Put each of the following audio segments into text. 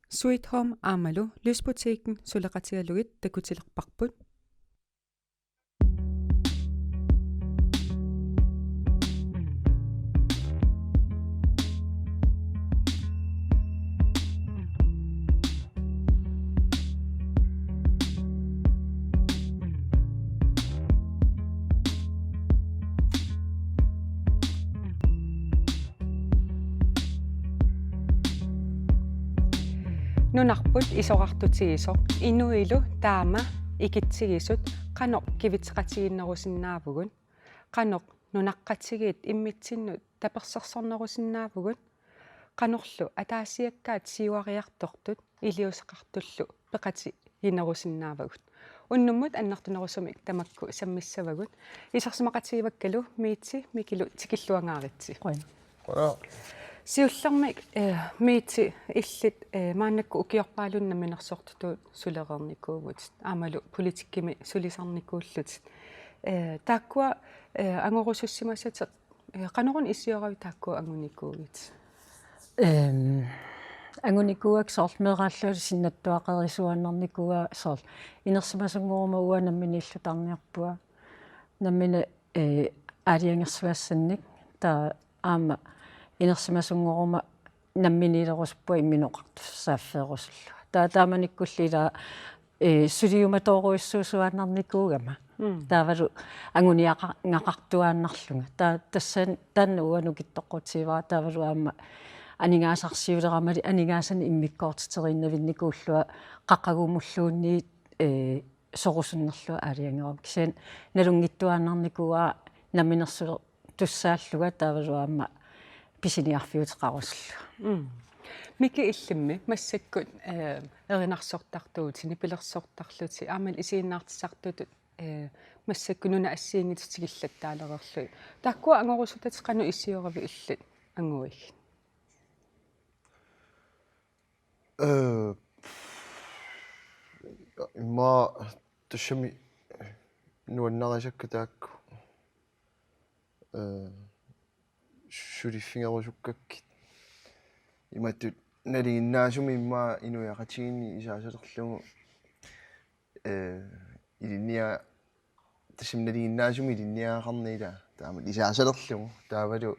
Sweet Home Amalu Lysbutikken Suleqatialugit takutilerparput Nunarput isoqartutigisoq inuilu taama ikittigisut qanoq kivitseqatiginnerusinnaavugun qanoq nunaqqatigiit immitsinnut tapersersornerusinnaavugun qanorlu ataasiakkaat siuariartortut iliuseqartullu peqati ginerusinnaavagut unnummut annertunerusumik tamakku sammissavagut isarsimaqatiivakkalu miitsi mikilu tikilluangaaritsi siullermik miitsi illit maannakku ukiorpaalunna minersortutuut suleqernikuuvut aamalu politikkimi sulisarnikuullut taakkua angorusussimassateq qanorun issiorau taakkua angunikuuvit angunikuak soormeeraallu sinnattuaqerisuannarnikuga soor inersimasungoruma uanamminillutarniarpua nammina aaliangersuassannik taa aama inersimasungoruma namminiileruspua imminoqartussaaffeerusullu taamanikkullila suliumatooruissuusuannarnikuugama taavalu anguniaqaqartuaannarlunga tassan taanna uanukittoqqutiivaa taavalu aama aningaasarsiuleramali aningaasani immikkoortiteriinnavinnikuullua qaqqagumulluunni sorusunnerlua aaliangerum kisen nalungittuaannarnikuaa namminersule tussaalluga taavalu aama pisiniarfiuteqaruslu miki illimmi massakkut erinarsortartuutini pilersortarluti aamal isiinnaartissartutut массаккунуна ассиингитсигиллаттаалерерлу таккуа ангорусутат кану иссиорави иллит ангуиг имма тушми нуаннарисакка таакку шуриффингерусуккаккит иматтут налигиннаасуми имма инуяқатигинни исаасалерлугу илинниа тасимналигиннаасуми илинниаақарниила таама исаасалерлугу таавалу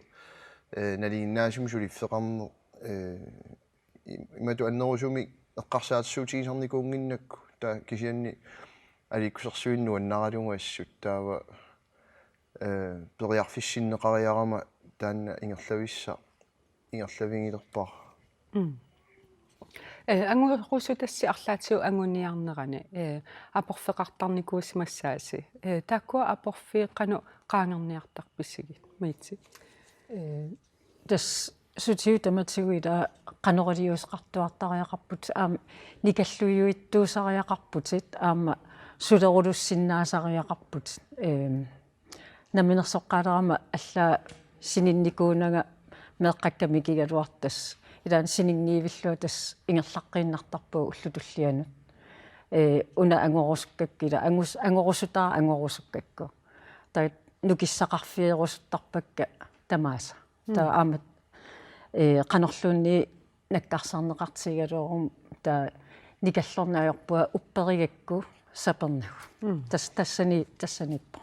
налигиннаасуми сулиффеқарну имату аннерусуми эққарсаатиссуутигисарникуунгиннакку таа кисианни аликкусерсуинну аннаралугу ассут таава периарфиссиннеқариарама таанна ингерлависса ингерлавингилерпаа ангорусутасси арлаатиу ангуниарнерани апорфеқартарникуусимассааси тааккуа апорфиеққану qaangerniartarpissagit miitsi тас сутиу таматсигуила каноралиусеқартуартариақарпут аама никаллуйуиттуусариақарпутит аама сулерулуссиннаасариақарпут наминерсоққалерама аллаа сининникуунага меэққаккамикигалуартас илаан сининниивиллуа тас ингерлаққииннартарпуу уллутуллианут уна ангорусуккаккила ангорусутаа ангорусуккакку таа нукиссақарфиерусуттарпакка тамааса таа аамат qanorluunni nakkarsarneqartigaloorum taa nikallornaajorpua upperigakku sapernagu tassanippa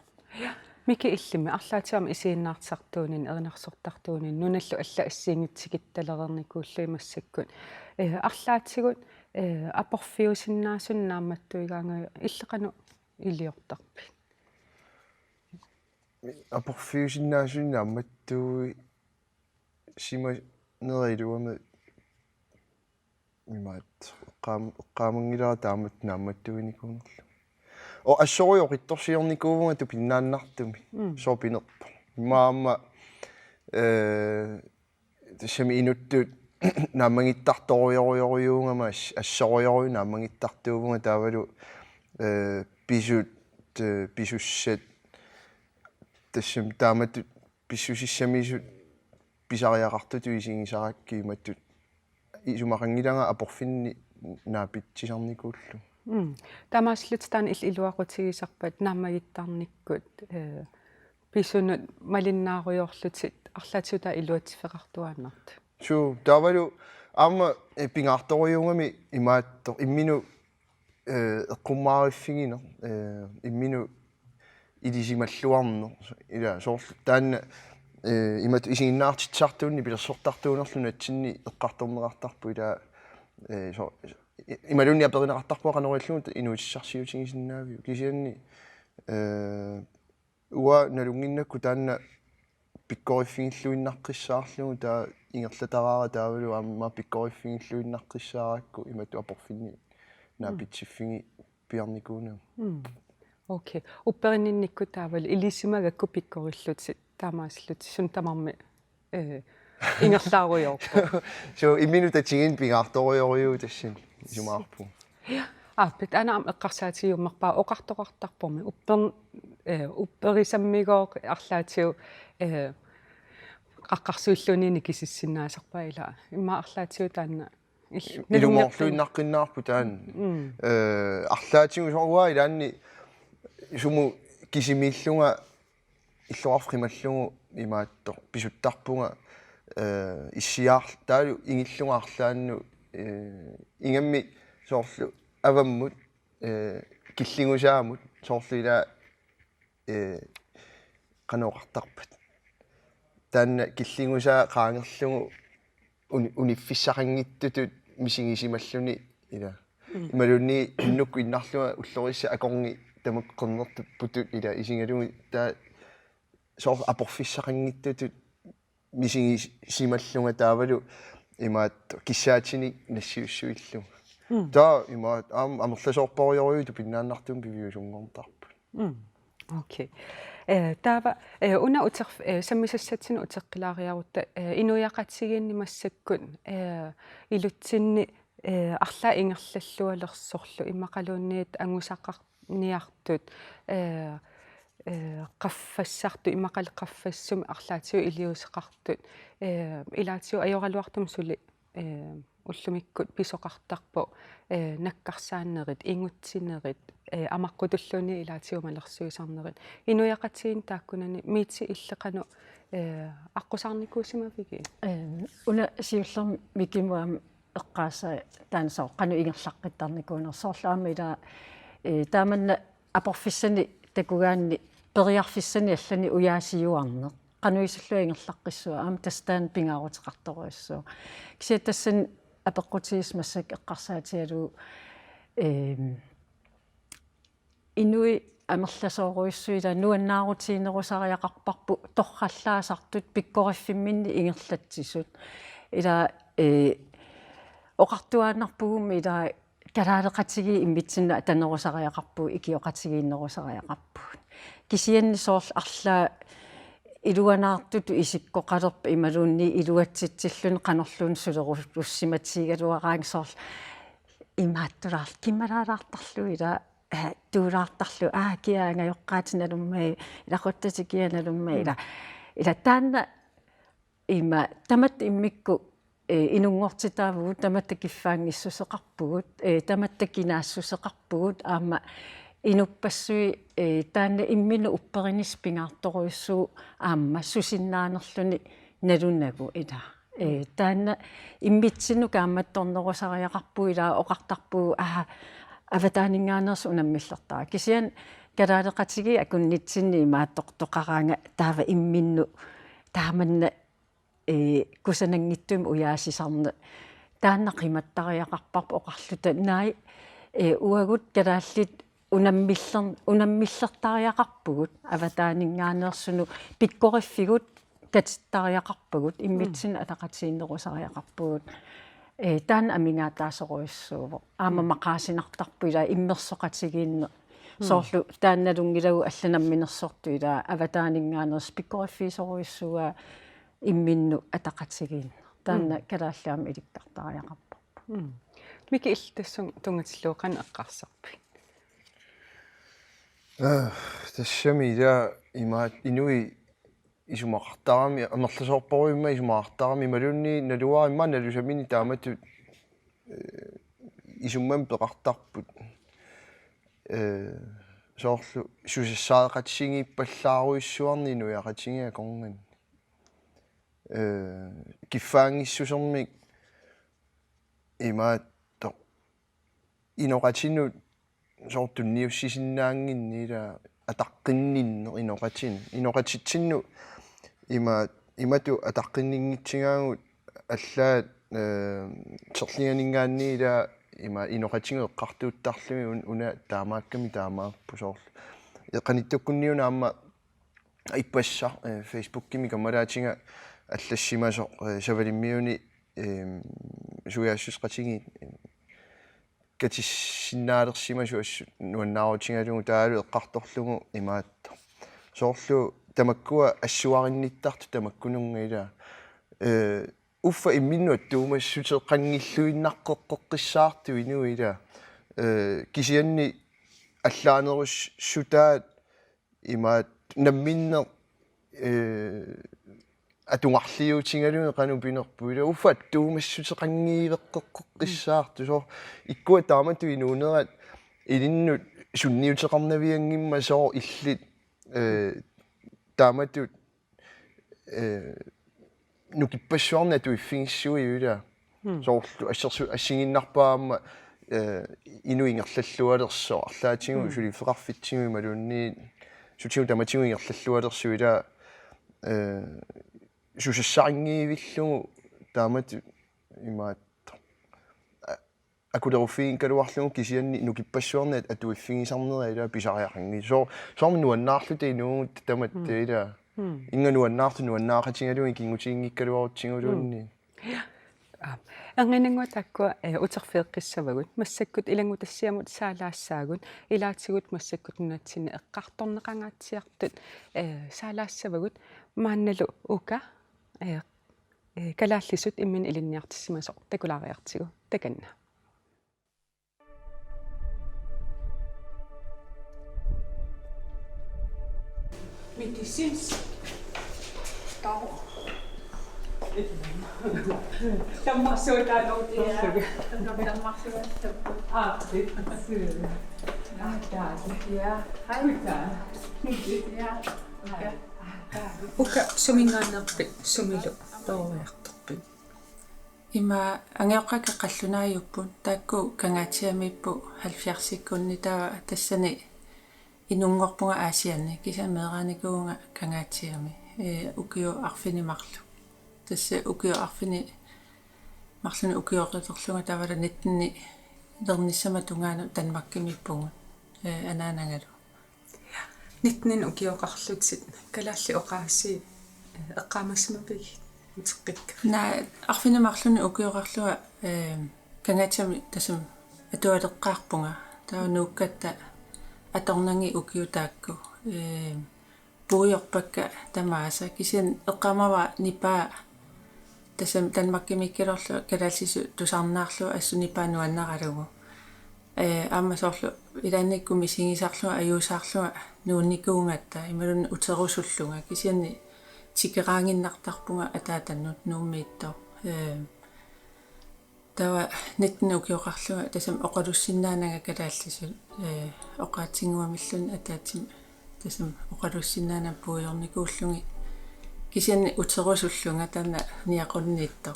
miki illimi арлаатиама исииннаартсартуунин эринарсортартуунин нуналлу алла ассиингитсигитталерерникууллуи массаккут арлаатигут апорфиусиннаасуннаамматтуигаanga иллеқану илиортарпи апорфиусиннаасуннаамматтуи сима нерилуама мимаат qaamangilaa taamut naammattuinikунерлу о ассориоқитторсиорникуувнга ту пиннааннартуми соопинерпа маама тсами инуттут наамангиттарториориориунгама ассориорю наамангиттартуувнга таавалу писут писуссат тассам тааматтут писсусиссамисут писариақартуту исигисаракки маттут исумақангиланга апорфинни наапитсисарникууллу тамааслут таан илуақутигисарпат наамагиттарниккут писунут малиннааруйорлутит арлаатиута илуатсифеқартуааннарт су тавалу Amma pingaartoriungami imaattor imminu eqqummaariffingino imminu ilisimalluarno ila soorlu taanna imatu isiginnaartitsartuunni pilersortartuunerluna atsinni eqqartorneqartarpu ila so imalunni aperinaqartarpu qanorilluut inuutissarsiutigisinnaaviju kisianni uwa nalunginnakku taanna pikkoriffiнгиллуиннаққиссаарлугу таа ингерлатараара таавалу аамма pikkoriffiнгиллуиннаққиссаараакку имату апорфинни наапитсиффиги пиарникуунаа окей уппериннинникку таавал илиссимагакку пиккориллути таамааслути сун тамарми ингерлааруйорпо so имминутатигин пингаарториориу тассин сумаарпу пит анаам эққарсаатигиуммарпаа оқартоқартарпорми упперисаммигоо арлаатиу қаққарсуиллунини кисиссиннаасарпаа ила имма арлаатиу таанна илумоорлуиннаққиннаарпу таан арлаатигу соруа илаанни суму кисимииллунга иллоарфрималлугу имааттор писуттарпунга иссиаар таалу ингиллунга арлаанну ингамми соорлу аваммут киллингусаамут соорлу ила канаоқартарпат таанна киллингусаа qaangерлугу униффиссақангиттутут мисигисималлуни ила ималунни иннукку иннарлуга уллорисса акорни тамаккернертуппутут ила исингалуги таа соор апорфиссақангиттутут мисигисималлунга таавалу имаат киссаатини нассиуссуиллу таа имаат амерласоорпориориуту пиннааннартум пивиусунгортарпу окей таава уна утер саммисассатсину утеққилаариарутта инуяқатсигииннимассаккут илутсинни арлаа ингерллаллуалерсорлу иммақалуунниит ангусаққарниартут qaffassaartu imaqaleqqaffassumi arlaatiu iliuseqartut ilaatigu ajoralluartum suli уллумиккут писоқартарпу наккарсааннерит ингутсинерит амаққутуллуни илаатиумалерсуисарнерит инуяқатсиин тааккунани миитси иллеқану аққусаарникуусимавиги уна сиуллерми микимуам эққааса таансоо қану ингерлаққиттарникуунерсоорлаама ила тааманна апорфиссани такугаанни периарфиссани аллани уяасиуарнеқ qanуисуллу ингерлаққиссуа аама тастаан пингаарутеқарторуиссуу кисиаттассан апеққутигисмассак эққарсаатиалу инуи амерласооруиссуила нуаннаарутиинерусариақарпарпу торраллаасартут пиккориффимминни ингерлатсисут ила оқартуааннарпугум ила калаалеқатиги иммитсинна танерусариақарпу икиоқатигииннерусариақарпу кисианни соорл арлаа илуанаартуту исиккоқалерпа ималуунни илуатситсиллун қанерлуун сулеруссиматсигалуараангсоорл имааттулаар киммалаалаартарлу ила туулаартарлу киаангайоққаатиналуммай илақуттатикианалуммай ила таанна има тамат иммикку инунгортитаавгут таматта киффаангиссусеқарпугут таматта кинаассусеқарпугут аама инуппассуи таанна иммину упперинис пингаарторуиссуу аама сусиннаанерлүни налунагу ила таанна иммитсину кааматторнерусариақарпу ила оқартарпу аватаанингааnerс унаммиллертаа кисиан калаалеқатиги акуннитсинни имааттортоқараанга таава имминну тааманна кусанангиттум уяасисарне таанна қиматтариақарпарпу оқарлута наи уагут калааллит унаммиллертариақарпугут аватаанингааnerсуну пиккориффигут катиттариақарпугут иммитсин атақатииннерусариақарпугут таан амингаатаасоруиссууво аама мақаасинартарпу ила иммерсоқатигиинне соорлу таанналунгилагу алланамминерсорту ила аватаанингааnerс пиккориффисоруиссуа имминну атақатигиин таанна калааллаама иликтартариақарпу мики иллтассун тунгатиллуоқан эққарсарпи тассами ила имаат инуи исумақартарами амерласоорпоруимма исумақартарами малунни налуаа имма налусамини таамату исуммам пеқартарпут соорлу сусассаақатсигииппаллааруиссуарни инуяқатсигиа キファンギッシュションミ ima to inoqatinu sortunniussisinnaanginniila ataqqinninne inoqatitsinnu imatu ataqqinninngitsigaagut аллаат терлиганингааниила има иноқатингу эққартуuттарлуми уна таамаакками таамаарпусоорлу эққаниттуккунниуна аама иппассар фейсбуккими камалаатинга аллассимасо савалиммиуни суяассусқатиги катиссиннаалерсимасу ассу нуаннаарутингалугу таалу эққарторлугу имаатта соорлу тамаккуа ассуаринниттарту тамаккунунгаила уффа имминнуат туумассутеққангиллуиннаққоққиссаарту инуила кисианни аллаанерус сутаат имаат намминне атунгарлиутингалуми қану пинерпуила уффа туумассутеқангиивеққоққиссаарту соо иккуа таамату инуунерат илиннут сунниутеқарнавиангимма соо иллит таамату нукиппассуарна туиффигиссуиула соорлу ассерсу ассигиннарпаама инуингерллаллуалерсоо арлаатингу сулифеқарфитсигуи малуунни сутигу таматигу ингерллаллуалерсуила сусассарингиивиллугу таамату имаатта акулеруффигин калуарлугу кисианни нукиппассуарна атуиффигисарнерила писариақанги соорми нуаннаарлута инуугут таматтаила ингануаннаарту нуаннаақатингалуи кингутиингиккалуарутсигулуунни ангинангуа таккуа утерфеэққиссавагут массаккут илангутассиамут саалаассаагут илаатигут массаккут нунатсини эққарторнеқангаатсиартут саалаассавагут маанналу ука калааллисут иммин илинниартиссимасо такулаариартигу таканна медицинс таа таммарсуутаалортуссуга ука сумингаанерпит сумилу тоориарторпит има ангеоққака қаллунааюппут таакку кангаатиамиппу 70-сиккунни таа тассани инунгорпунга аасианни кисамеерааникуунга кангаатиами укио арфинимарлу тасса укио арфини марлуни укиоқиторлунга тавала 19 лерниссама тунгаана танмаккимиппугут анаанагалу 19 укиоқарлутсит калаалли оқааси эққаамассимапик утеққикка на арфинимарлуни укиоқарлуа кангаатиами тасам атуалеққаарпунга таа нууккатта аторнанги укиутаакку пуйорпакка тамааса кисин эққамава нипаа тасам танмаккимиккилорлу калаалсису тусарнаарлу ассунипаа нуаннаралугу аамасоорлу илаанниккуми сигисарлуа аюусаарлуа нуунникуунгатта ималун утерусуллунга кисианни тикераангиннартарпунга атаатаннут нууммииттоо тава 19 укиоқарлуа тасам оқалуссиннаанага калааллису оқаатингуамиллун атаатим тасам оқалуссиннаана пуйорникууллуги кисианни утерусуллунга таана ниақунниитто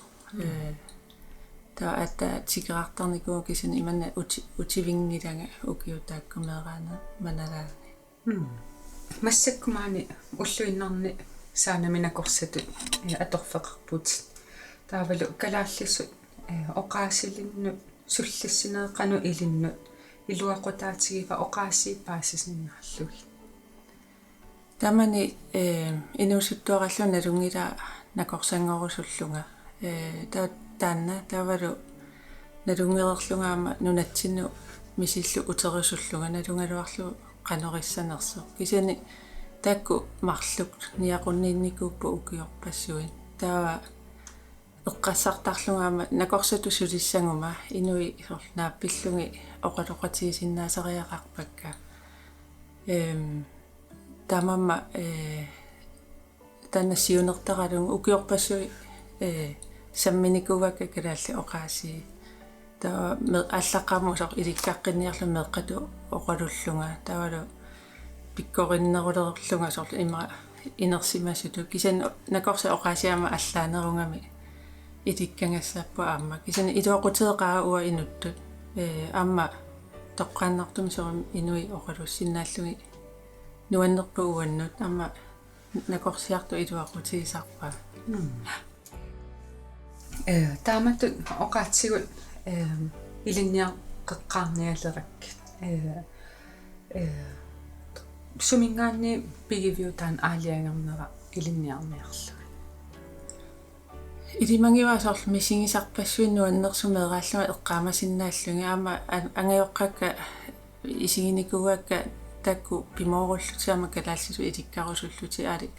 таа ата тикераартарникуу кисиан иманна утивингилага укиутааккумеераана маналаани массаккумаани уллуиннарни саанаминакорсатут аторфеқарпут таавалу калааллисут оқаасилиннут суллассинеэқану илиннут илуақутаатигива оқааси паассисиннаарлуги тамани инуусуттуараллуна налунгила накорсангорусуллунга таанна тавалу налунгерерлунгаама нунатсину мисиллу утерисуллунга налунгалуарлу канориссанерсо кисани таакку марлук ниақунниинникууппу укиорпассуин таава эққассартарлунгаама накорсату сулиссангума инуи нааппиллуги оқалоқатигисиннаасариақарпакка тамамма таннасиунертаралун укиорпассуи самминикувакка калаалли оқааси таа аллаққамусоқ иликкаққинниарлу меққату оқалуллунга тавалу пиккориннерулерлунга сорла има инерсимасуту кисан накорса оқаасиама аллаанерунгами itikkangassappu aamma kisani ituaqutеqаа уа инуттут аама тоққааннартум инуи оқалуссиннааллуги нуаннерпу уаннут аама накорсиарту итуақутигисарпаа тааматтут оқаатсигут илинниар қеққарниалерак сумингаанни пигивиутаан аалиангернера илинниарниарлу илимангиваасоорлу мисигисарпассуин нуаннерсумеерааллуга эққаамасиннааллуги аама ангайоққакка исигиникугакка такку пимооруллутиама калаассису иликкарусуллути аали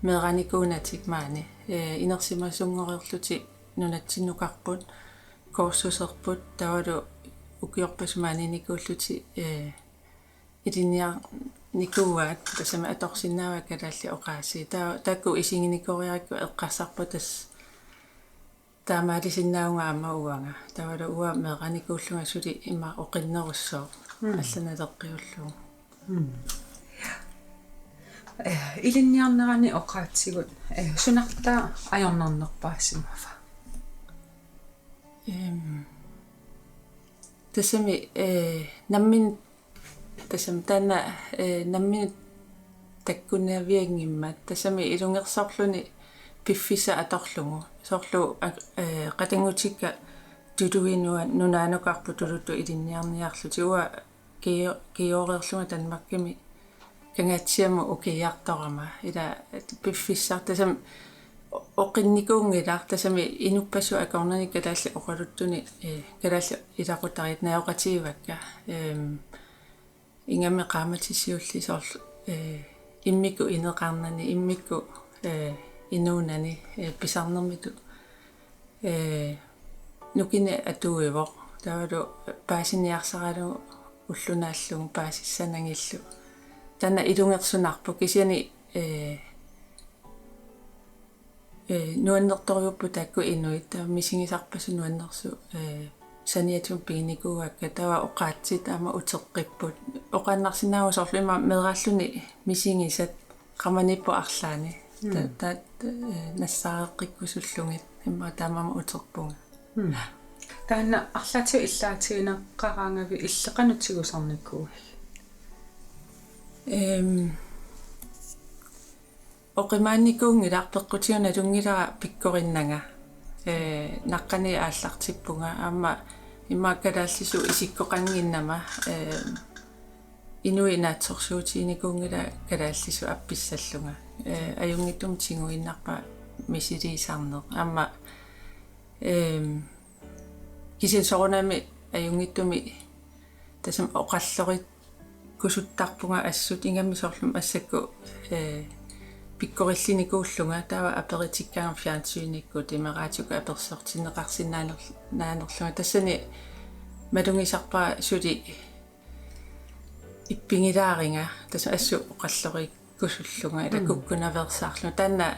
меераникуунатик маани инерсимасунгорерлути нунатсиннукарпут коорсусерпут тавалу укиорпасумааниникууллути илинниар никуаат тасама аторсиннаава калаалли оқааси такку исигиникориаракку эққарсарпу тас таамаалисиннаунга аама уанга тавалу уа меераникууллунга сули има оқиннеруссоо алланалеққиуллугу илинниарнерани оқаатсигут сунартаа ajornarnerpaassimafa тасами наммин тасам таана наммин таккунаавиангиммат тасами илунгерсорлуни пиффиса аторлугу соорлу qatangutикка тутуинуа нунаанукарпу тулутту илинниарниарлути уа киорерлунга танмаккими кангаатсиаму укиярторама ила пиффиссар тасам оқинникуунгилар тасами инуппасу акорнаникка таалли оқалуттуни калаалли илақутарит наоқатигивакка ингамме qaamatisиулли соорлу иммику инеқарнани иммику инуунани писарнермиту нукине атуивоқ тавалу паасиниарсаралу уллунааллугу паасиссанангиллу тана илунгерсунарпу кисиани нуаннерторюппу такку инуит таа мисигисарпасу нуаннерсу саниатун пигникууакка тава оқаатсит аама утеққиппут оқааннарсинаагу соорлуима мерааллуни мисигисат qamаниппу арлаани таат нассаареққиккусуллугит имма таамама утеқпунга таана арлаатиу иллаатигинеққараангави иллеқанутсигусарниккуу оқимаанникуунгилаарпеққутиуна тунгилара пиккориннага наққани ааллартиппунга аама иммааккалааллису исиккоқангиннама инуи наатсорсуутиникуунгила калааллису апписсаллунга аюнгиттум тигуиннарпа мисилисарнеқ аама кисин сорунами аюнгиттуми тасам оқаллорит кусуттарпунга ассут ингамми соорлум ассакку пиккориллиникууллунга таава аперитиккаан фиансуиникку тимераатука аперсортинеқарсинаанерлунга тассани малунгисарпаа сули иппингилааринга тасса ассу оқаллорик кусуллунга ила куккунаверсаарлу таана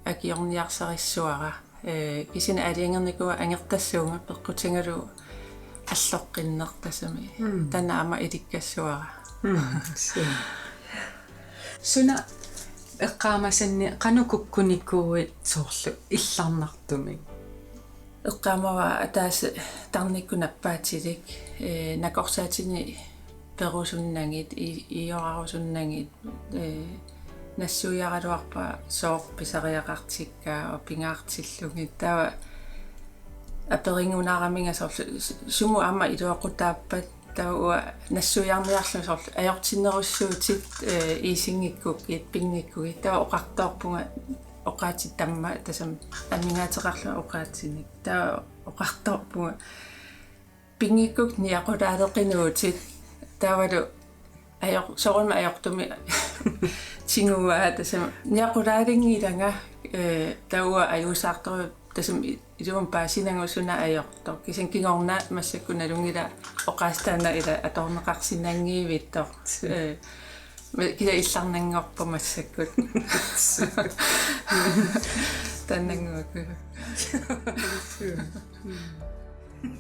акиорниарсариссуара кисина алиангерникуа ангертассуунга пеққутингалу аллоққиннер тасами таана ама иликкассуара суна эққаамасанни қанукуккуникууит соорлу илларнартумик эққаамава атаас тарниккунаппаатилик накорсаатини перусуннангит иорарусуннангит нассуяраруарпа соор писариақартиккаа опингаартиллугит тава аперингунаараминга соорлу суму ама илуақутааппат тауа нассуяарниарлу соорлу аёртиннеруссуутит иисингиккук иппингиккуги тава оқартоорпунга оқаатит тамма тасам амингаатеқарлу оқаатсиник таа оқарторпунга пингиккук ниақулаалеқинуутит тавалу аёр сорунма аёртуми тингуа тасам ниақулаалингиланга тауа аюусаартору тасам илуун паасинангусуна аёртор кисин кингорна массаккуналунгила оқаастаана ила аторнеқарсинангиивиттор киса илларнангорпа массаккут таннангуаку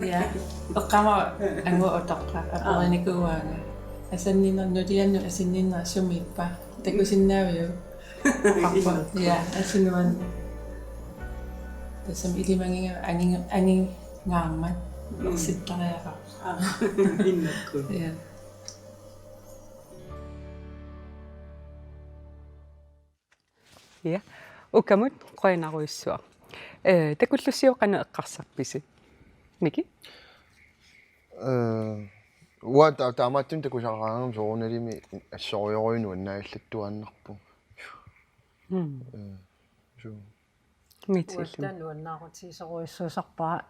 я оқама ангу отоққа апериникууаага асаннинернулианну асинниннер сумиппа такусиннаавиу оқарпа я асинуан Tässä ilimängi angin ngaammat sittariaqa. Innakku. Ja. Ja. Ukamut qoinaruissua. Takullussiuqana eqqarsarpisi. Miki? уа таамааттун такусараангам соорналими ассориоруйнуаннааллаттуааннарпу су Mitsil. Uattan uannaarutissoruissuusarpaa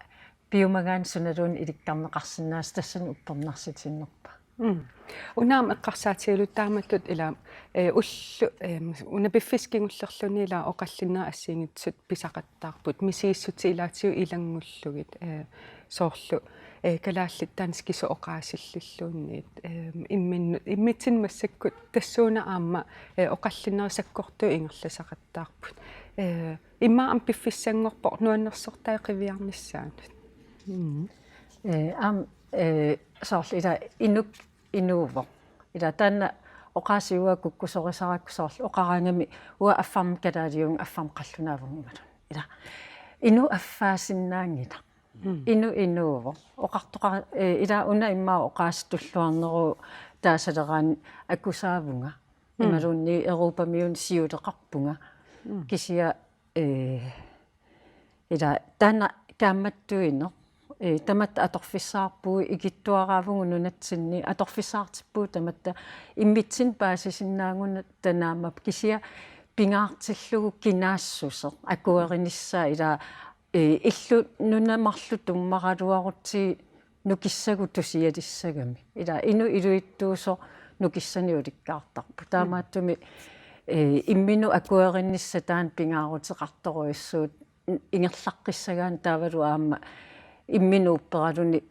piumagaan sunaluun ilikkarneqarsinnaas tassan uppernarsitiinnerpa. Unaam eqqarsaatigilut taamatlut ila ullu unapiffiskingullerluni ila oqallinnaa assiingitsut pisaqattaarput misiissuti ilaatiu ilangullugit soorlu kalaallit tanskisu oqaasillilluunniit immitsin massakkut tassuuna aamma oqallinnerisakkortu ingerlasaqattaarput imma am piffissangorpo nuannersortai qiviarnissaanut soorlu ila inuuvo ila tanna oqaasiua kukkusorisaraakku soorlu oqarangami ua affarm kalaaliung affarm qallunaavungumalun ila inu affaasinnaangita inuuvo oqartoqa ila una immaa oqaastulluarneru taasaleraani akusaavunga imalunni Europamiun siuleqarpunga kisia ila tanna kaammattuinno tamatta atorfissaarpuu ikittuaraavungu nunatsinni atorfissaartippu tamatta immitsin paasisinnaanguna tanaamma kisia pingaartillugu kinaassuso akuerinissa ila illu nunamarlu tummaraluarutti nukissagu tusialissagami ila inu iluittuuso nukissani ulikkaartarpu taamaattumi imminu akuerinnissa taan pingaaruteqartoruissuut ingerlaqqissagaan taavalu aamma imminuupperaluni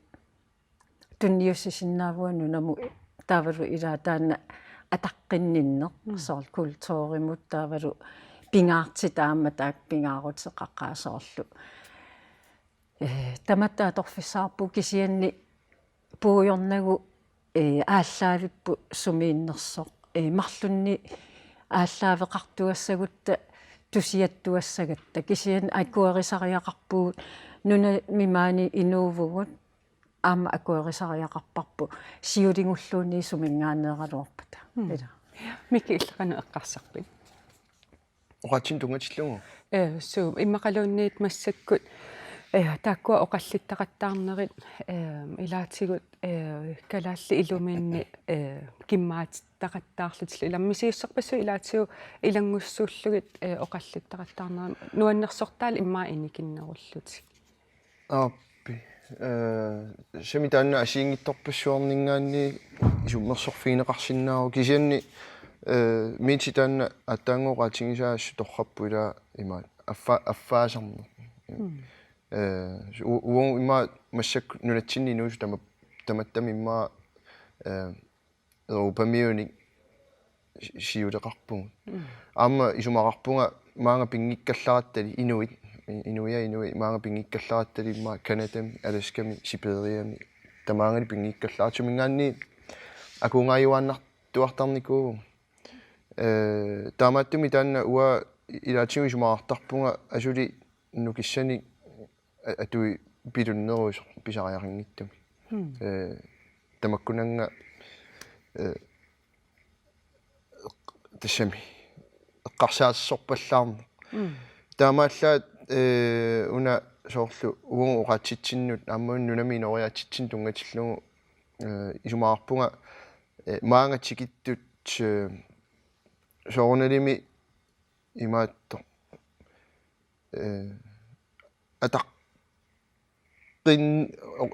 tunniussisinnaavunu namu taavalu ila taanna ataqqinninner soorl kultuurimut taavalu pingaarti taamma taak pingaaruteqaqqaasoorlu tamatta atorfissaarpu kisianni puujornagu ааllаавиппу сумииннерсоқ марлунни ааллаавеқартуассагутта тусиаттуассагатта кисиан акуерисариақарпугут нуна мимаани инуувгут аама акуерисариақарпарпу сиулингуллуунни сумингаанеералуарпата ила Miki иллерана эққарсарпит оqatsin тунгатиллугу суу иммақалуунниит массаккут тааккуа оқаллиттақаттаарнерит илаатигут калаалли илумиинни киммаатиттақаттаарлутил иламмисиуссерпассу илаатигу илангуссууллугит оқаллиттақаттаарнера нуаннерсортаал иммаа иникиннеруллути аппи шемитаанна асиингитторпассуарнингаанни исуммерсорфигинеқарсинаару кисианни мититаанна аттаангоqaатингисаассу торраппу ила имаат аффаасарнер уон имма массак нунатсинни нуусу таматтами имма Europamiuni сиулеқарпугу аама исумақарпунга маанга пингиккаллараттали инуи маанга пингиккаллараттали имма канадами аласками сибериами тамаангани пингиккаллаартумингаанни акунгаюааннартуартарникуу таамааттуми таанна уа илаатигу исумақартарпунга асули нукиссани атуи пилуннерус писариарингиттуми тамаккунанга тассами эққарсаассорпаллаарна таамааллаат уна соорлу угу оqaатситсиннут ааммаун нунами нориаатситсин тунгатиллугу исумаарпунга маанга тикиттут соорналими имаатто атақ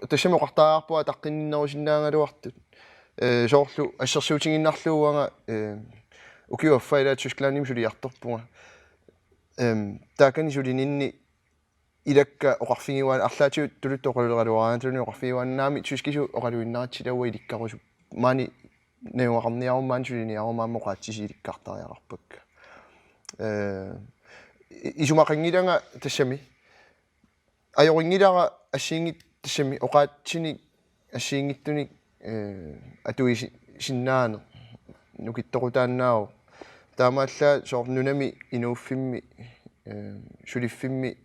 тассами оқартаарпуа таққиннерусиннаангалуартут соорлу ассерсуутингиннарлууага укиуаффаилаа тускилааним сулиарторпунга таакани сулининни илакка оқарфигиваан арлаатиу тулуттоқалугалуараатуни оқарфигивааннаами тускису оқалуиннаатсилауа иликкарусу маани неуақарниарумаан сулиниарумааммо қаатсисиликкартариақарпакка исумақингиланга тассами ajoriнгилара ассиингит тассами оқаатсини ассиингиттуни атуи синнаана нукиттоқутааннаау таамааллаа соорнунами инууффимми сулиффимми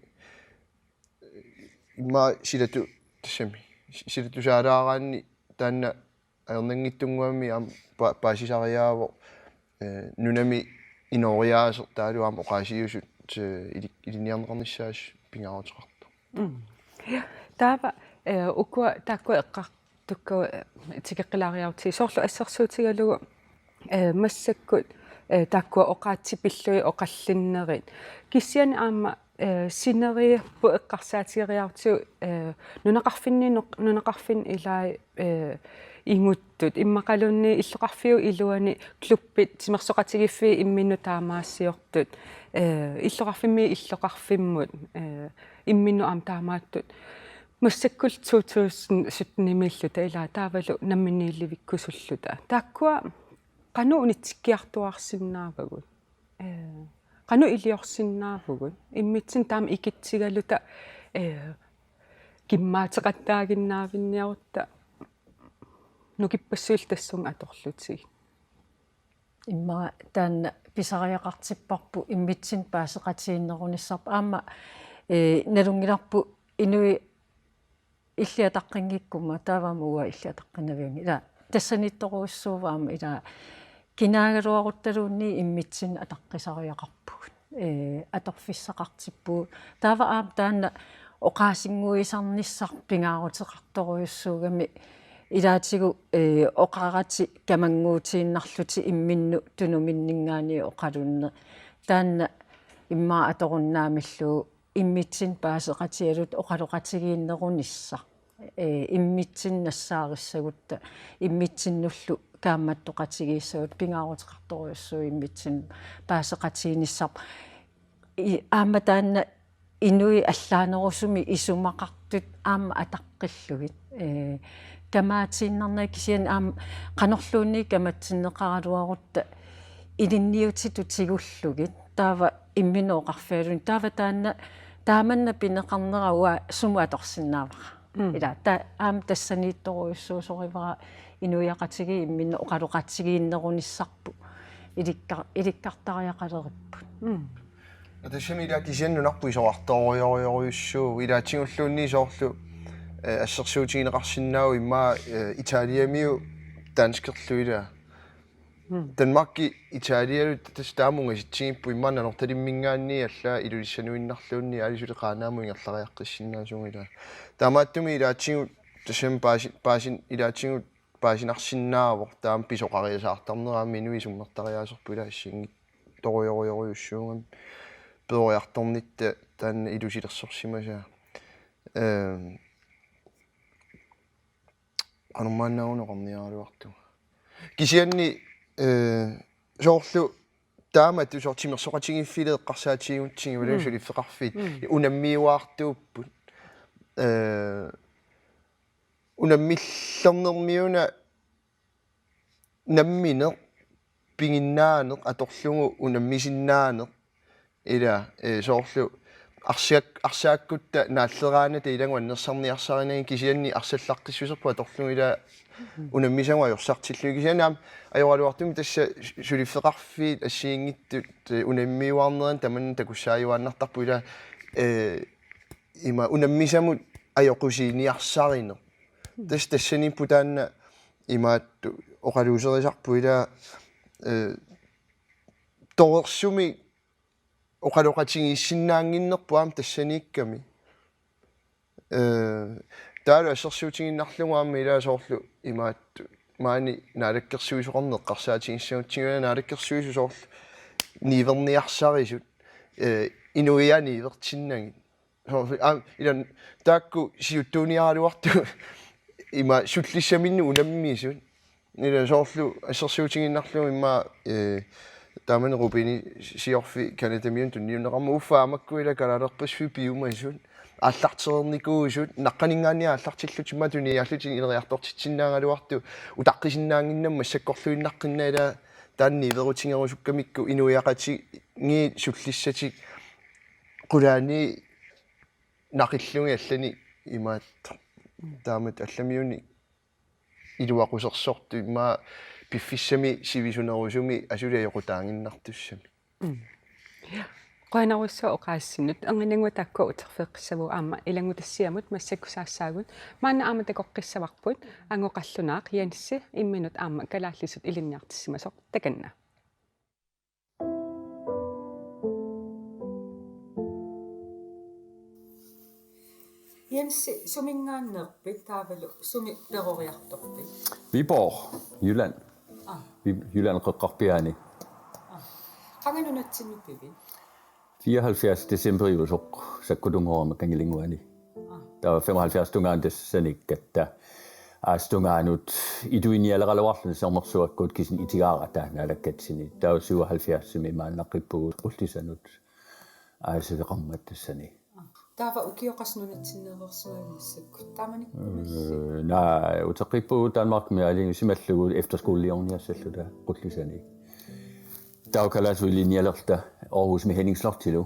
имма силату тассами силату саалаараанни таанна аернангиттунгуами аам паасисариааво нунами инориаасер таалуаама оқаасиусут илиниарнеқарниссаас пингаарутеқарту таава укуа тааккуа эққартуккава тикеққилаариарти соорлу ассерсуутигалугу массаккут тааккуа оқаатсипиллуи оқаллиннерит киссиани аама синериерпу эққарсаатигериартиу нунеқарфин илаа ингуттут иммақалунни иллоқарфиу илуани клуппит тимерсоқатигиффи имминну таамаассиортут иллоқарфимми иллоқарфиммут имминну аам таамааттут массаккул 2017 илаа таавалу намминниилливиккусуллута тааккуа qanu unitsikkiartuarsinnaavagут qanu iliorsinnaavagут иммитсин таама икитсигалута киммаатеқаттаагиннаавинниарутта нукиппассуил тассунга аторлутиг имма таанна писариақартиппарпу иммитсин паасеқатииннерунissarpa аама налунгиларпу инуи иллиатаққингиккума таавамуа иллиатаққинавиунги ила тассанитторуссууваама ила кинаагалуарутталуунни иммитсин атаққисариақарпугут аторфиссақартиппуу таава аам таанна оқаасингуисарниссар пингаарутеқарторуйуссуугами илаатигу оқарати камангуутииннарлути имминну тунуминнингаани оқалунне таанна имма аторуннаамиллуу иммитсин паасеқатиалут оқалоқатигииннерунисса иммитсин нассаариссагутта иммитсиннуллу каамматтоқатигииссагут пингаарутеқарторуйуссуу иммитсин паасеқатииниссар аама таанна инуи аллаанерусуми исумақартут аама атаққиллугит камаатииннарнаа кисиан аама қанерлуунни каматсиннеқаралуарутта илинниутиту тигуллугит таава имминооқарфиалун таава таанна тааманна пинеқарнерауа суму аторсиннаавара ила та аам тассаниитторуйуссуусоривара инуяқатиги имминно оқалоқатигииннерунissarpu иликкартариақалериппут аташами ила кисианнунарпу исоқарторуйоруйоруйуссуу илаатингуллуунни соорлу ассерсуутигинеқарсинаау имма италиамиу данскерлуила Danmarki Italia таамунга ситсигиппу иммаана норталиммингаанни алла илулиссануиннарлуунни алисулеқаанааmu ингерлариаққиссиннаасунгила таамааттуми илаатсигут тасам паасин илаатсигут паасинарсинаавор таам писоқариасаартарнераами инуи суммертариаасерпу илаассингит торуйоруйоруйуссуугам пеориарторнитта таанна илусилерсорсимасаа анумааннаагунеқарниаруарту кисианни соорлу таамату сортимерсоқатигиффиле эққарсаатигутсиги валуусулиффеқарфит унаммиуаартууппут унаммиллернермиуна намминеқ пингиннаанеқ аторлугу унаммисиннаанеқ ила соорлу арсааккутта нааллерааната илангуаннерсарниарсаринаги кисианни арсаллаққиссусерпу аторлугу ила унаммисангуа йорсартиллуги кисианаам ajorluartumi tassa sulifeqarfiit assiingittut unammiuarneran taman takussaajuannartarpu ila ima unammisamut ajoqusiiniarsarine tassaniippu taanna imaattu oqaluuserisarpu ila torersumi oqaloqatigiissinnaanginnerpuam tassaniikkami taalu assersuutiginnarluguammi ila soorlu imaattu maani naalakkersuisuqarneqqarsaatigiссагутсигуна naalakkersuisu soorlu niiverniarsarisut inuianiivertinnagit ila taakku siuttuuniaraluartu ima sullissaminnu unammiisut ila soorlu assersuutiginnarlugu imma taamani rubini siorfi kanatamiun tunniunneqarmu uffaamakku ila kalalerpasfi piumaisut аллартерникуусут наққанингаанниа аллартиллутимма туниааллутин илериартортитсиннаангалуарту утаққисиннаангиннамма саккорлуиннаққинна ила таанни верутингерусуккамикку инуиақати ги суллиссатик қулаани нақиллуги аллани имаат таамат алламиуни илуақусерсорту имма пиффиссами сивисунерусуми асулиа йоқутаангиннартуссами qoinarussua oqaassinut anganangua takku uterfeeqqissavu aama ilangutassiamut massakkusaassaagut maanna aama takoqqissavaqput angoqallunaaq yanissi imminut aama kalaallisut ilinniartissimasoq takanna Jens, sumingaanneerpit taavalu sumi peroriartorpit. Viborg, Jylland. Jylland Rødgårdbjergene. Qanganunatsinnupivi. 74 december i usok, så kunne du høre med Kangelinguani. Der var 75 tungan det sådan ikke, at der er stunganut. I du i alle relevanten, så må så godt kisen i tigara, der er der gætsin. Der var 77 som i man nok på ultisanut. Altså vi rammer det sådan. Taava ukioqasnunatsinneersuanissak. Taamani. Nej, utakri på Danmark med alene simatlu efterskoleeleven jeg selv der ultisani. Der var kaldet så i linje der Aarhus med Henning Slottillo.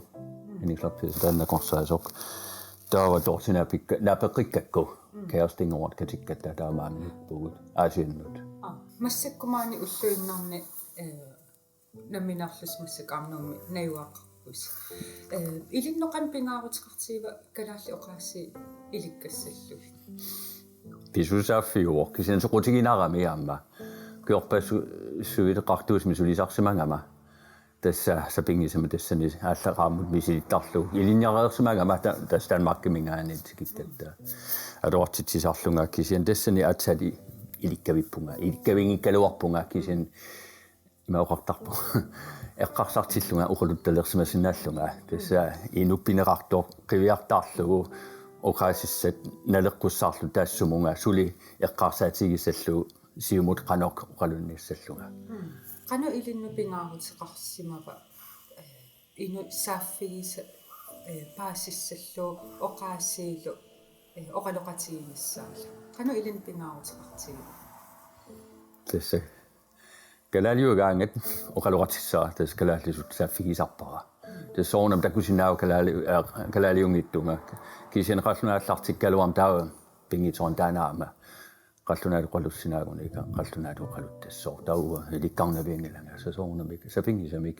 Henning Slottillo, der kom så så. Der var dog sin napperikakko. Kæresting over katikkat der er mange på Asien. Massakkumani ulluinnarni naminarlus massakamnumi naiuaqarpus. Ilinnoqan pingaarutiqartiiva kalaalli oqaassi ilikkassallug. Pisusaffiuor kisen suqutiginarami amma. Kyorpas suiteqartuus misulisarsimangama. Tässä sapingisama tassani allaqaamut misilittarlu. Ilinniareersimangama tas Danmarkkimingaani tikittaa. Adortitsisarlunga kisen tassani atsali ilikkavippunga. Ilikkavingikkaloarpunga kisen mauqartarpu. Eqqarsartillunga uquluttallersimasinnaallunga. Tässä inuppineqartor qiviartaarlugu oqaasissat naleqqussaarlu taassumunga suli eqqaarsaatigissallu siumut qanoq uqalunniissallunga. Qanu ilinnupigaarutiqarsimava inu saaffigisa paassissallu oqaassiilu oqaloqatiginissaala. Qanu ilinnupigaarutiqartigiva. Tässä kalaliugaangat uqaloqatissaa tässä kalallisut saaffigisarpara. Tässä soonam takusinaa kalaliungittunga. Kisen qallunaallartikkaluam taa pingitoon taanaama. Qallunaalu qallussinaagun ika qallunaalu qaluttassoo taua ilikkarnaviangilanga sa soonamik sapingisamik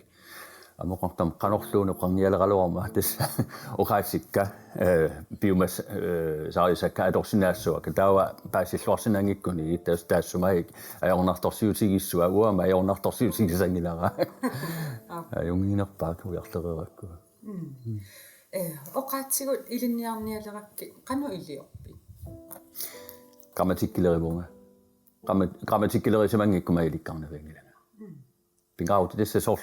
amoqartam qanorluunu qarnialeraloorma tässä oqaatsikka biomas saarisakka adorsinaassua taua paasilluarsinangikkuni taassumai ajornartorsiutigissua uama ajornartorsiutigisangilara ajungiinerpaak ujartererakku oqaatsigut ilinniarnialerakki qanu iliorpi grammatikkilerivunga grammatikkilerisimangikkuma ilikkarnaviangilanga pingaut tässä sol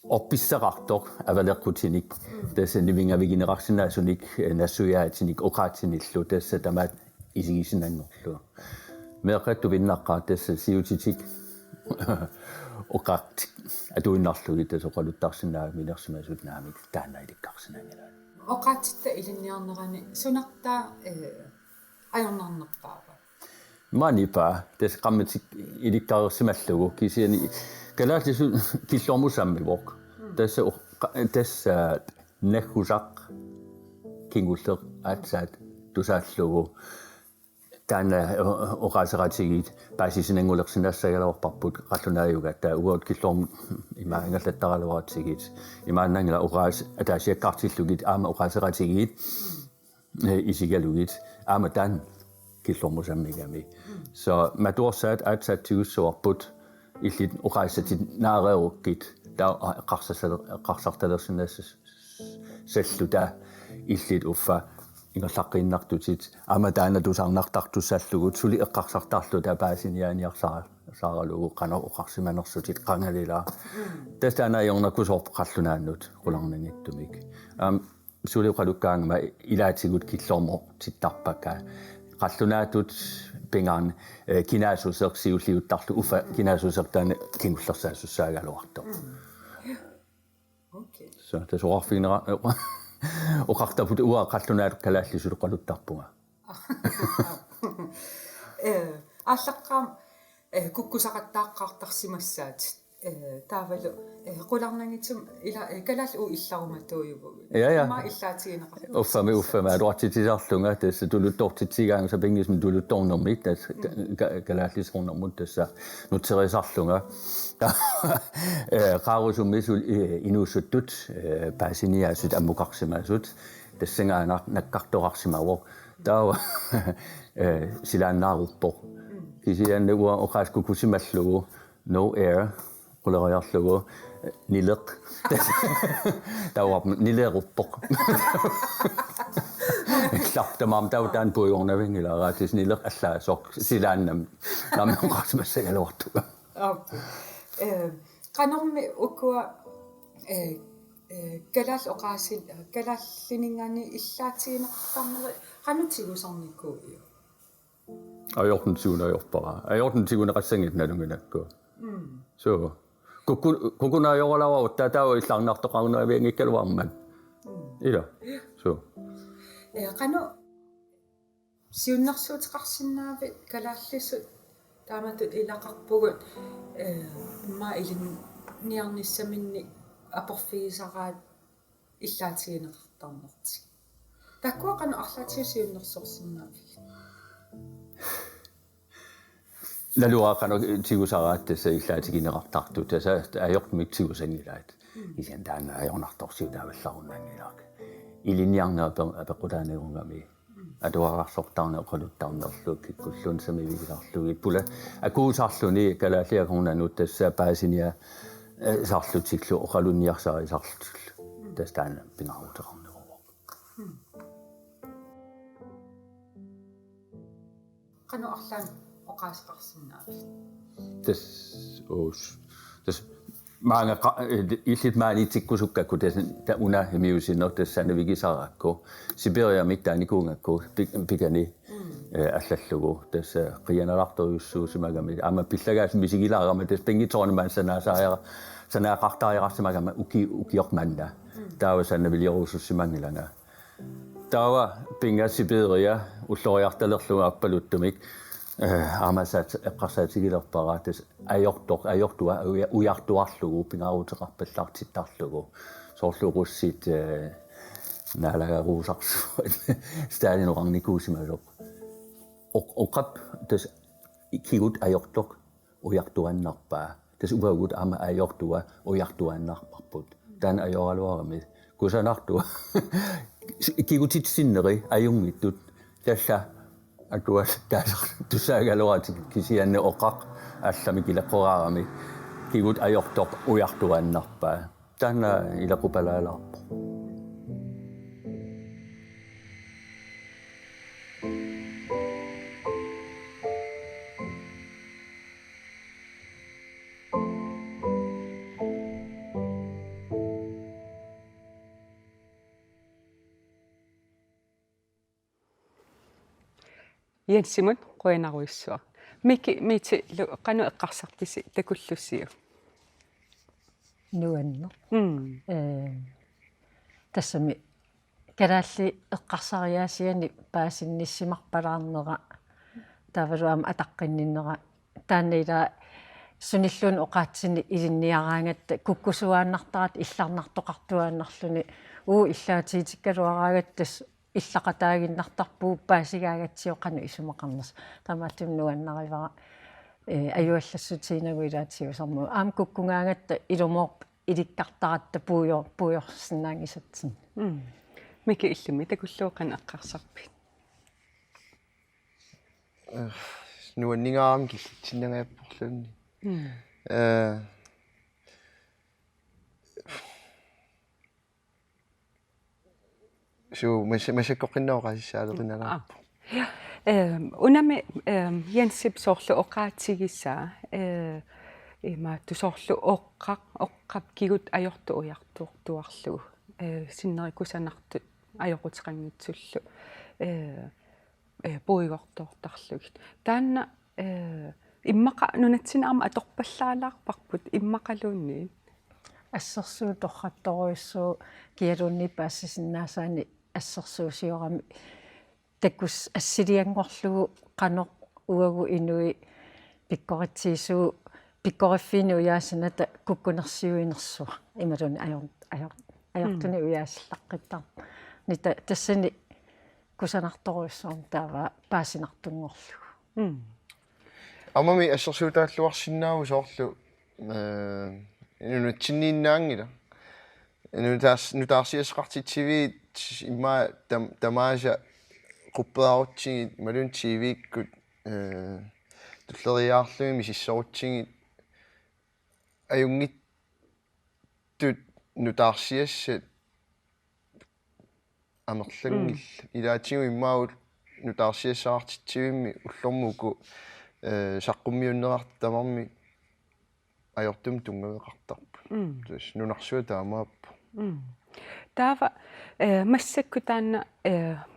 oppissaqartoq avalerqutinik tässä nivingaviginerarsinnaasunik nassuyaatinik oqaatsinillu tässä tamat isigisinanngorlu meeqattu vinnaqqaa tässä siutitik oqaat atuinnarlugi tässä oqaluttarsinnaaminersimasut naamik taanna ilikkarsinangila oqaatsitta ilinniarnerani sunartaa ajornarnerpaava manipa tässä grammatik ilikkarsimallugu kisiani kalaallisu killormusammivoq tässä nahusaq kingulleq aatsaat tusaallugu taana oqaaseratigit paasisinangulersinaassagalaorparput qallunaajuga taa uut killorm imaangallattaralawaatsigit imaannangila oqaas ataasiakkartillugit aama oqaaseratigit isigalugit aama taan killormusammigami så matursaat aatsaat tigusorput illit oqaissatit naareerukkit taa qarsartalersinnaas salluta illit uffa ingerlaqinnartutit ama taana tusarnartartussallugut suli eqqarsartarlu taa paasiniaaniarsaaralugu qano oqarsimanersutit qangalila tastaana ajornakusorp qallunaannut qularnangittumik suli qalukkaangama ilaatigut killormo tittarpakka qallunaatut pingaan kinaasussersiulliuttarlu uffa kinaasussertaana kingullersaassussaaгаluarto okay so tässä orfinera oqartaput uа qallunaat kalaallisulu qaluttarpunga ааллаққаам куккусақаттааққартарсимассаат таавалу qullarnangitum ila kalallu illarumatuujugu Ja. ma illaatiineqar Uffami aduartitisarlunga tässä tuluttortitsigaanga sapingism tuluttornermit tas kalaallisrunnermut tassa nutserisarlunga qaarusummisul inuussuttut paasiniaasut ammuqarsimaasut tassangaanaq nakkartorarsimavo taawa silaannaaruppo kisianne ua oqaaskukusimallugu no air quleriarlugu nileq taawa nileruppoq Klaptamam tautaan puujornavingilaratis nileq allaasoq silaannam nammeqarsimassagaluartuga qanormi ukua kalal oqaasil kalalliningani illaatiineqartarneri qanutigusornikkuuiu ajortuntigunajorpara ajortuntigunaqassangitnalunginakku so kukunajoralawa uttaataawa illarnartoqarnuaviangikkaluarman ila so qanu siunnersuutiqarsinnaavit kalaallisut taamatut ilaqarpugut ma ilin niarnissaminni aporfiisaraat illaatiineqartarnerti takkua qanu arlaatiusiunnersorsinnaavit laluaqano tigusaraat tassa illaatigineqartartu tassa ajortumik tigusangilaat isian taanna ajornartorsiutaavallarunangilaak iliniarnaa apequtaanerungami atuararsortarne qoluttarnerluk kikkullun samivigilarlugit pula akuusarluni kalaalliakornanut tassa paasinia sarlutiklu oqalunniarsarisarlutiklu tastaana pingaruuteqarneruvoq qanu arlaan oqaasqarsinnaavit tas maanga illit maanitikkusukkaku ta una hemiusinner tassana vigisaraakku Siberia mittaanikuungakku pikani аллаллугу тасса қианаларторюссуусимагами ама пиллагаас мисигилаарама тас пингиторнаман санаақартариарсимагама укиорманна таава саннавилиорусуссимангилана таава пинга Siberia уллориарталерлуга аппалуттумик амасат эққарсаатигилерпара тас ajortuа уяртуарлугу пингаарутеқарпаллартиттарлугу соорлуруссит налагаруусарсу сталинорарникуусималоқ оқап тас кигут ajortoq уяртуаннарпаа тас увагут ама ajortua уяртуаннарпарпут таан ajorалуарами кусанартуа кигутитсиннери аюнгиттут талла атуас таасар тусаагалуарати кисианне оқақ аллами килаққораарами кигут ajortoq уяртуаннарпаа таана илақупалаалаарпо Jensimut qoinaruissua miti qanu eqqarsartisi takullussiu nuanno тассами караалли эққарсариаасиани паасинниссимарпалаарнера тавалуама атаққинниннера тааннаила суниллун оқаатсини илинниараангатта куккусуааннартарат илларнартоқартуааннарлуни иллаатиитиккалуараагаттас иллақатаагиннартарпуу паасигаагатсиоқану исумақарнерс тамааттум нуаннаривара аюаллассутиинагуилаатсиусарму аам куккунгаангатта илумооп иликкартаратта пуйорсинаангисатсин мики иллуми такуллуоқан эққарсарпит нуаннингаарам киллитсиннагаяппорлуунни су масаккоқиннаоқасиссаалеринараа унами Jensip соорлу оқаатигисаа има тусоорлу оққап кигут ajortu уяртуортуарлугу синнерикусанартут ajorутеқангитсуллу пуигортортарлугит таанна иммақа нунатсинаама аторпаллаалаарпарпут иммақалуунни ассерсуу торратторуиссуу киалуунни паассисиннаасаани ассерсуусиорами таккус ассилиангорлугу қанеқ уагу инуи пиккоритсиисуу пиккориффини уяасаната куккунерсиуинерсуа ималуни ajortuni uyaasillaqqitta nita tassani kusanartoruissuum taava paasinartunngorlugu амами ассерсуутааллуарсиннааву соорлу инунатсиннииннаангила нутаарсиасеқартитсиви имма тамааса quppearutsigit malun tv-ikkut tulleriaarlumi mississorutsigit ajungittut nutaarsiassat amerlangill ilaatigu immaavut nutaarsiassaqartitsivimmi ullormuku saqqummiunnerart tamarmi ajortum tungaveqartarpu tus nunarsua taamaappu таава массакку таанна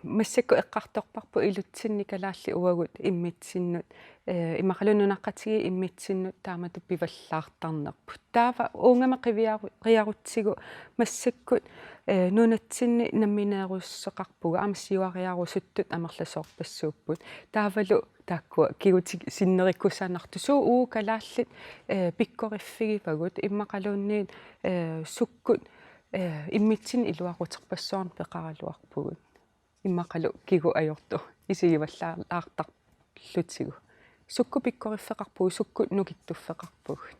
массакку эққарторпарпу илутсинни калаалли уагут иммитсиннут имақалунунаққатиги иммитсиннут таамату пиваллаартарнерпу таава унгама қивиарутсигу массаккут нунатсинни намминееруссеқарпуга амассиуариарусуттут амерласоорпассууппут таавалу тааккуа кигутик синнериккусаанартусуу уу калааллит пиккориффигивагут иммақалуунниит суккут иммитсин илуақутерпассуарн пеқаралуарпугут иммақалу кигу ажорту исигиваллаартарлутсигу сукку пиккориффеқарпугу сукку нукиттуффеқарпугут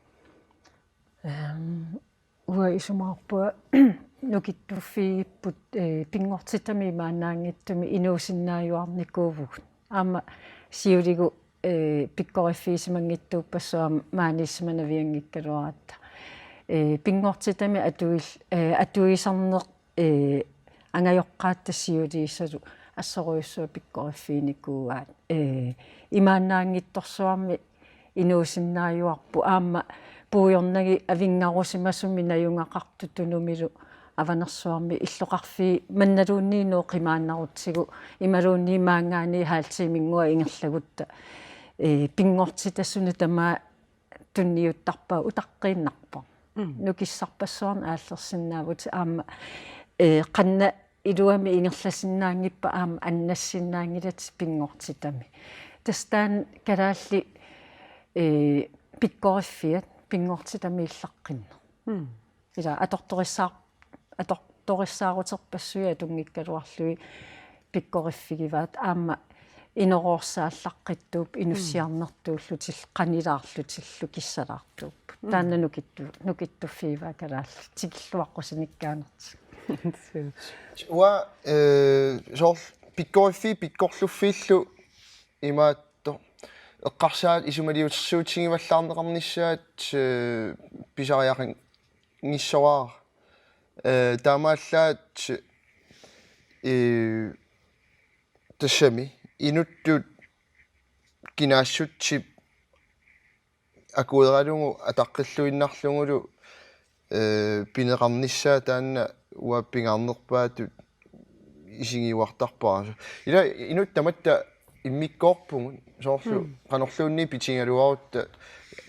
уа исумаарпуа нукиттуффигиппут пингортитами мааннаангиттуми инуусиннааюарникуувгут аама сиулигу пиккориффиисимангиттууппассуама мааниссиманавиангиккалуаратта пингортитами атуисарнеқ ангайоққааттассиулиисалу ассоруйуссуа пиккориффиникууаат имааннаангитторсуарми инуусиннааюарпу аама пуйорнаги авингарусимасуми наюнгақартутунумилу аванерсуарми иллоқарфи манналууннииноо қимааннарутсигу ималуунни маангаани хаалтимингуа ингерлагутта пингортитассуна тамаа тунниуттарпаа утаққииннарпа нукиссарпассуарна ааллерсиннаавут аама қанна илуами ингерласиннаангиппа аама аннассиннаангилат пингортитами тастаан калаалли пиккориффиат пингортитами иллаққинна ила аторториссаарутерпассуя тунгиккалуарлуи пиккориффигиваат аама инорорсааллаққиттууп инуссиарнертууллутил қанилаарлутиллу киссалаартууп таанна нукиттуффиива калаалли тикиллуаққусиниккаанерти уа соор пиккорлуффииллу имаатто эққарсаат исумалиутерсуутсигиваллаарнеқарниссаат писариақин ниссораа таамааллаат тассами инуттут кинаассутсип акуералугу атаққиллуиннарлугулу пинеқарниссаа таанна уаппингаарнерпаатут исигиуартарпаа ила инут таматта иммиккоорпугут соорлу канорлуунни питингалуарутта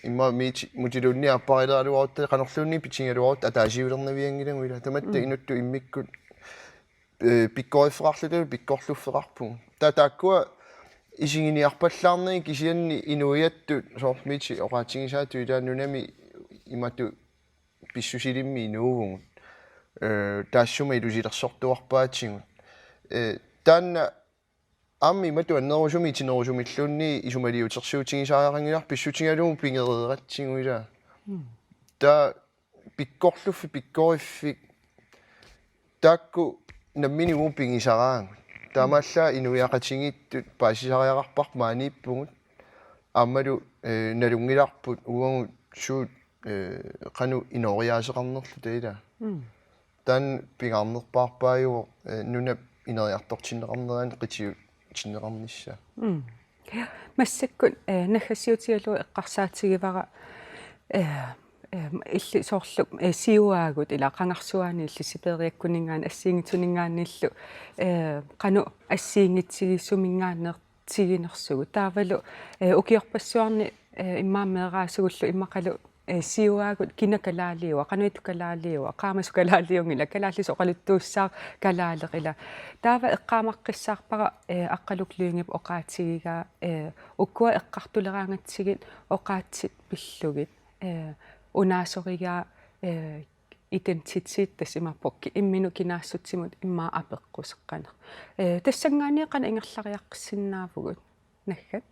имма мутилуунни аппарилералуарутта канорлуунни питингалуарутта атаасиулернавиангилагу ила таматта инутту иммиккут пиккориффеқарлуту пиккорлуффеқарпугу тааккуа исигиниарпаллаарнери кисианни инуиаттут соормити оqaатигисаату илааннунами имату писсусилимми инуувгут таассума илусилерсортуарпаатсигут таанна амми имату аннерусуми тинерусумиллуунни исумалиутерсуутигисаариангилар писсутингалугу пингереератсигуила та пиккорлуффи пиккориффи таакку намминигуу пингисараангут таамаалла инуиақатингиттут паасисариақарпар мааниппугут ааммалу налунгиларпут уангут суут кану инориаасеқарнерлу таила таан пингаарнерпаарпааюо нуна инериартортиннеқарнераан қитиу тиннеқарнisса массаккут нахассиутигалу эққарсаатигивара илли соорлу сиуаагут ила қангарсуаани илли сипериаккунингаан ассиингитсунингааниллу қану ассиингитсигиссумингаанертигинерсугу таавалу укиорпассуарни иммаамеераасугуллу иммақалу сиуаагут кинакалаалиуа қануиту калаалиуа qaamasu калаалиунгила калааллисо қалуттууссаа калаалеқила таава эққаамаққиссаарпара аққалуклиунгип оqaатигигаа уккуа эққартулераангатсигит оqaатсит пиллугит unaasoriga identitet tasimapokki imminu kinaassutsimut immaa apeqquseqqana tassangaaniaqana ingerlariaqqissinnaavagut naggat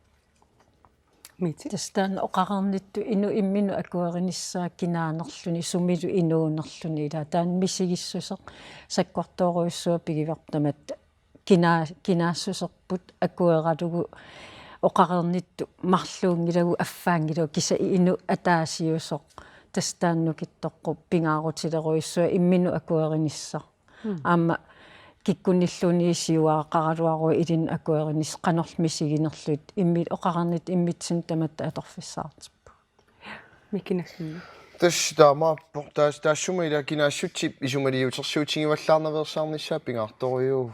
miti тастаан оқарнитту ину иммину акуаринissaa кинаанерлүни сумилу инуунерлүни ила таан мисигиссусеқ саккортооруйуссуа пигивартамат кинаассусерпут акуералугу оқарнитту марлуунгилагу аффаангилу киса ину атаасиусоқ тастааннукиттоққу пингаарутилеруйуссуа иммину акуеринissaa аама киккуниллуни сиуаақаралуару илин акуеринис канорлмисигинерлут имми оқарнит иммитсин таматта аторфиссаартиппу микинагсинна таштаамааппо таассума ила кинаассутсип исумалиутерсуутингиваллаарневерсаарнissaa пингаarториу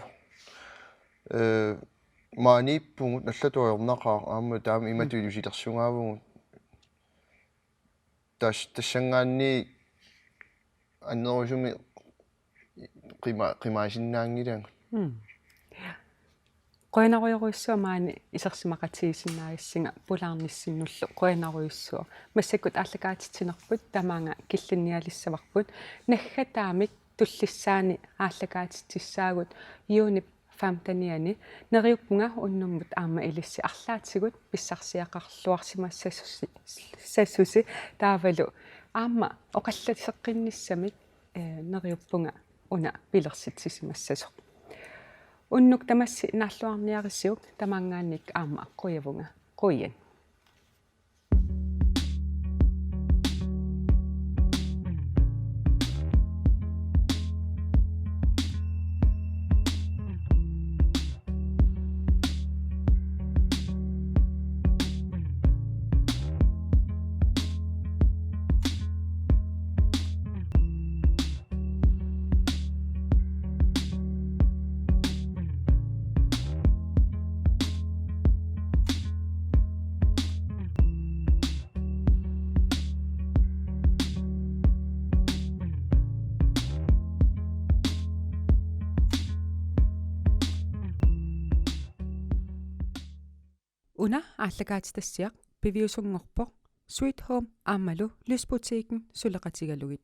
мааниппугут наллатуйорнақаа аама таама иматуилусилерсугаавгут тассангаанни аннерусуми qimaasinnaangilaa qoinaruйоруйссуа маани исерсимақатигисиннаагиссинга пулаарниссиннуллу qoinaruйуссуа массаккут ааллакаатитсинерпут тамаанга киллинниалиссаварпут наггатаамик туллиссаани ааллакаатитсаагут юунип фамтаниани нериуппунга уннуммут аама илисси арлаатсигут писсарсиақарлуарсимассассуси таавалу аама оқаллатисеққинниссамик нериуппунга уна пилерситсисимассасо уннук тамасси нааллуарниариссиук тамаангаанник аама аққуявунга қуйян Una ааллакаатитассиақ пивиусунгорпо Sweet Home аамалу лусбутиикен сулеқатигалугит